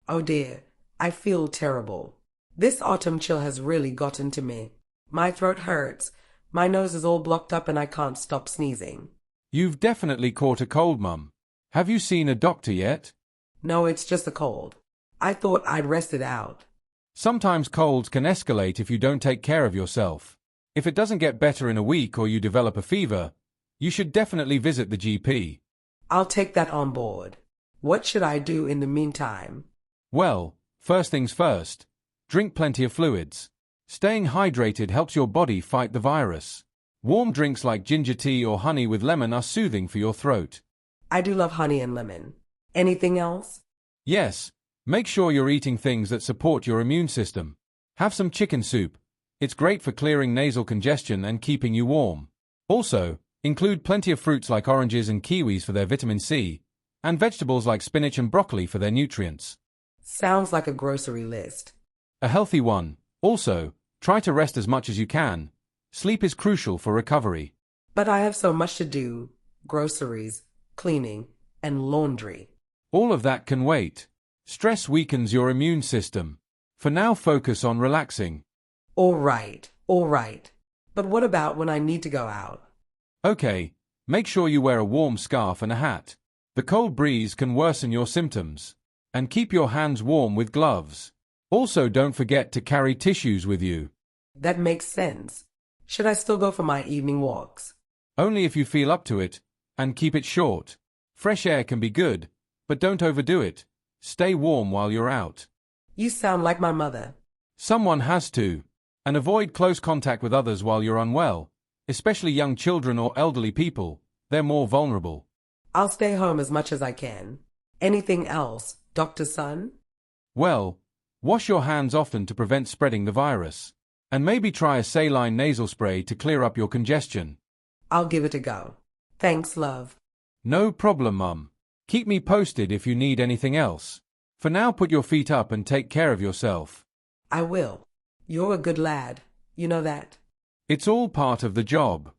Oh dear, I feel terrible. This autumn chill has really gotten to me. My throat hurts, my nose is all blocked up, and I can't stop sneezing. You've definitely caught a cold, Mum. Have you seen a doctor yet? No, it's just a cold. I thought I'd rest it out. Sometimes colds can escalate if you don't take care of yourself. If it doesn't get better in a week or you develop a fever, you should definitely visit the GP. I'll take that on board. What should I do in the meantime? Well, first things first, drink plenty of fluids. Staying hydrated helps your body fight the virus. Warm drinks like ginger tea or honey with lemon are soothing for your throat. I do love honey and lemon. Anything else? Yes, make sure you're eating things that support your immune system. Have some chicken soup. It's great for clearing nasal congestion and keeping you warm. Also, include plenty of fruits like oranges and kiwis for their vitamin C, and vegetables like spinach and broccoli for their nutrients. Sounds like a grocery list. A healthy one. Also, try to rest as much as you can. Sleep is crucial for recovery. But I have so much to do. Groceries, cleaning, and laundry. All of that can wait. Stress weakens your immune system. For now, focus on relaxing. All right, all right. But what about when I need to go out? Okay, make sure you wear a warm scarf and a hat. The cold breeze can worsen your symptoms. And keep your hands warm with gloves. Also, don't forget to carry tissues with you. That makes sense. Should I still go for my evening walks? Only if you feel up to it, and keep it short. Fresh air can be good, but don't overdo it. Stay warm while you're out. You sound like my mother. Someone has to. And avoid close contact with others while you're unwell, especially young children or elderly people. They're more vulnerable. I'll stay home as much as I can. Anything else, Dr. Sun? Well, wash your hands often to prevent spreading the virus. And maybe try a saline nasal spray to clear up your congestion. I'll give it a go. Thanks, love. No problem, Mum. Keep me posted if you need anything else. For now, put your feet up and take care of yourself. I will. You're a good lad. You know that. It's all part of the job.